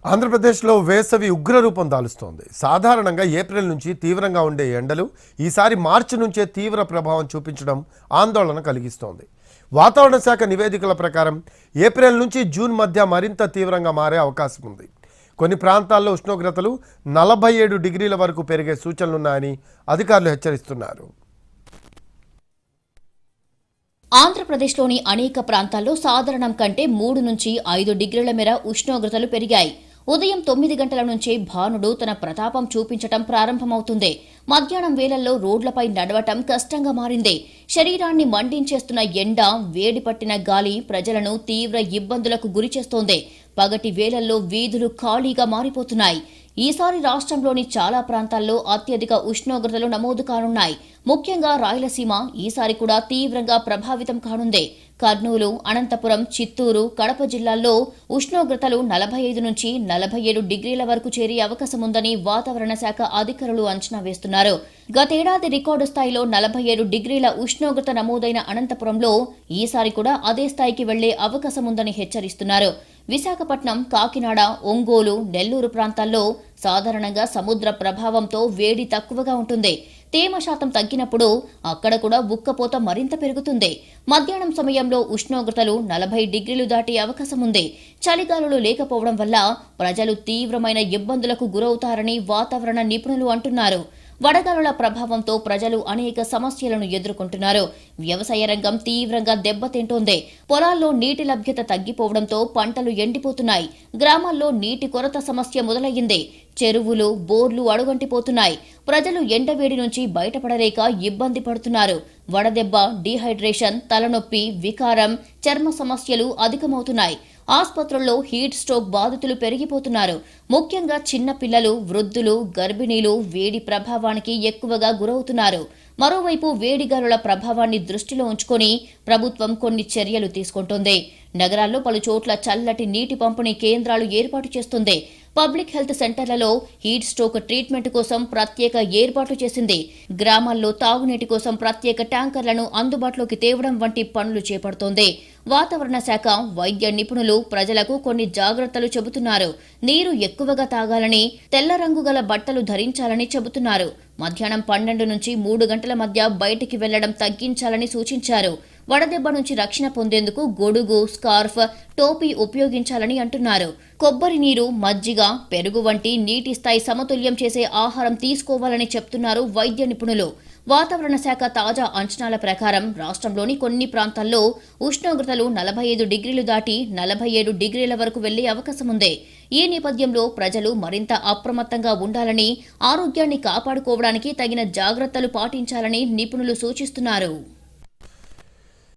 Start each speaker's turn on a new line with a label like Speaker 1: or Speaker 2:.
Speaker 1: ఆంధ్రప్రదేశ్లో వేసవి ఉగ్రరూపం దాలుస్తోంది. సాధారణంగా ఏప్రిల్ నుంచి తీవ్రంగా ఉండే ఎండలు ఈసారి మార్చి నుంచే తీవ్ర ప్రభావం చూపించడం ఆందోళన కలిగిస్తోంది. వాతావరణ శాఖ నివేదికల ప్రకారం ఏప్రిల్ నుంచి జూన్ మధ్య మరింత తీవ్రంగా మారే అవకాశం ఉంది. కొన్ని ప్రాంతాల్లో ఉష్ణోగ్రతలు 47 డిగ్రీల వరకు పెరిగే సూచనలున్నాయని అధికారులు హెచ్చరిస్తున్నారు.
Speaker 2: ఆంధ్రప్రదేశ్లోని అనేక ప్రాంతాల్లో సాధారణం కంటే 3 నుంచి 5 డిగ్రీల మేర ఉష్ణోగ్రతలు పెరిగాయి. ఉదయం 9 గంటల నుంచే భానుడు తన ప్రతాపం చూపించటం ప్రారంభమవుతుంది. మధ్యాహ్నం వేళల్లో రోడ్లపై నడవటం కష్టంగా మారింది. శరీరాన్ని మండించేస్తున్న ఎండ, వేడి పట్టిన గాలి ప్రజలను తీవ్ర ఇబ్బందులకు గురిచేస్తోంది. పగటి వేళల్లో వీధులు ఖాళీగా మారిపోతున్నాయి. ఈసారి రాష్ట్రంలోని చాలా ప్రాంతాల్లో అత్యధిక ఉష్ణోగ్రతలు నమోదు కానున్నాయి. ముఖ్యంగా రాయలసీమ ఈసారి కూడా తీవ్రంగా ప్రభావితం కానుంది. కర్నూలు, అనంతపురం, చిత్తూరు, కడప జిల్లాల్లో ఉష్ణోగ్రతలు 45 నుంచి 47 డిగ్రీల వరకు చేరే అవకాశం ఉందని వాతావరణ శాఖ అధికారులు అంచనా వేస్తున్నారు. గతేడాది రికార్డు స్థాయిలో 47 డిగ్రీల ఉష్ణోగ్రత నమోదైన అనంతపురంలో ఈసారి కూడా అదే స్థాయికి వెళ్లే అవకాశం ఉందని హెచ్చరిస్తున్నారు. విశాఖపట్నం, కాకినాడ, ఒంగోలు, నెల్లూరు ప్రాంతాల్లో సాధారణంగా సముద్ర ప్రభావంతో వేడి తక్కువగా ఉంటుంది. తేమ శాతం తగ్గినప్పుడు అక్కడ కూడా ఉక్కపోత మరింత పెరుగుతుంది. మధ్యాహ్నం సమయంలో ఉష్ణోగ్రతలు 40 డిగ్రీలు దాటే అవకాశం ఉంది. చలిగాలులు లేకపోవడం వల్ల ప్రజలు తీవ్రమైన ఇబ్బందులకు గురవుతారని వాతావరణ నిపుణులు అంటున్నారు. వడగాలుల ప్రభావంతో ప్రజలు అనేక సమస్యలను ఎదుర్కొంటున్నారు. వ్యవసాయ రంగం తీవ్రంగా దెబ్బతింటోంది. పొలాల్లో నీటి లభ్యత తగ్గిపోవడంతో పంటలు ఎండిపోతున్నాయి. గ్రామాల్లో నీటి కొరత సమస్య మొదలయ్యింది. చెరువులు, బోర్లు అడుగంటిపోతున్నాయి. ప్రజలు ఎండవేడి నుంచి బయటపడలేక ఇబ్బంది పడుతున్నారు. వడదెబ్బ, డీహైడ్రేషన్, తలనొప్పి, వికారం, చర్మ సమస్యలు అధికమవుతున్నాయి. ఆసుపత్రుల్లో హీట్ స్ట్రోక్ బాధితులు పెరిగిపోతున్నారు. ముఖ్యంగా చిన్న పిల్లలు, వృద్ధులు, గర్భిణీలు వేడి ప్రభావానికి ఎక్కువగా గురవుతున్నారు. మరోవైపు వేడిగాలుల ప్రభావాన్ని దృష్టిలో ఉంచుకొని ప్రభుత్వం కొన్ని చర్యలు తీసుకుంటోంది. నగరాల్లో పలు చోట్ల చల్లటి నీటి పంపిణీ కేంద్రాలు ఏర్పాటు చేస్తుంది. పబ్లిక్ హెల్త్ సెంటర్లలో హీట్ స్ట్రోక్ ట్రీట్మెంట్ కోసం ప్రత్యేక ఏర్పాట్లు చేసింది. గ్రామాల్లో తాగునీటి కోసం ప్రత్యేక ట్యాంకర్లను అందుబాటులోకి తేవడం వంటి పనులు చేపడుతోంది. వాతావరణ శాఖ వైద్య నిపుణులు ప్రజలకు కొన్ని జాగ్రత్తలు చెబుతున్నారు. నీరు ఎక్కువగా తాగాలని, తెల్ల రంగు గల బట్టలు ధరించాలని చెబుతున్నారు. మధ్యాహ్నం 12 నుంచి 3 గంటల మధ్య బయటికి వెళ్లడం తగ్గించాలని సూచించారు. వడదెబ్బ నుంచి రక్షణ పొందేందుకు గొడుగు, స్కార్ఫ్, టోపీ ఉపయోగించాలని అంటున్నారు. కొబ్బరి నీరు, మజ్జిగ, పెరుగు వంటి నీటి స్థాయి సమతుల్యం చేసే ఆహారం తీసుకోవాలని చెప్తున్నారు వైద్య నిపుణులు. వాతావరణ శాఖ తాజా అంచనాల ప్రకారం రాష్ట్రంలోని కొన్ని ప్రాంతాల్లో ఉష్ణోగ్రతలు 45 డిగ్రీలు దాటి 47 డిగ్రీల వరకు వెళ్లే అవకాశం ఉంది. ఈ నేపథ్యంలో ప్రజలు మరింత అప్రమత్తంగా ఉండాలని, ఆరోగ్యాన్ని కాపాడుకోవడానికి తగిన జాగ్రత్తలు పాటించాలని నిపుణులు సూచిస్తున్నారు.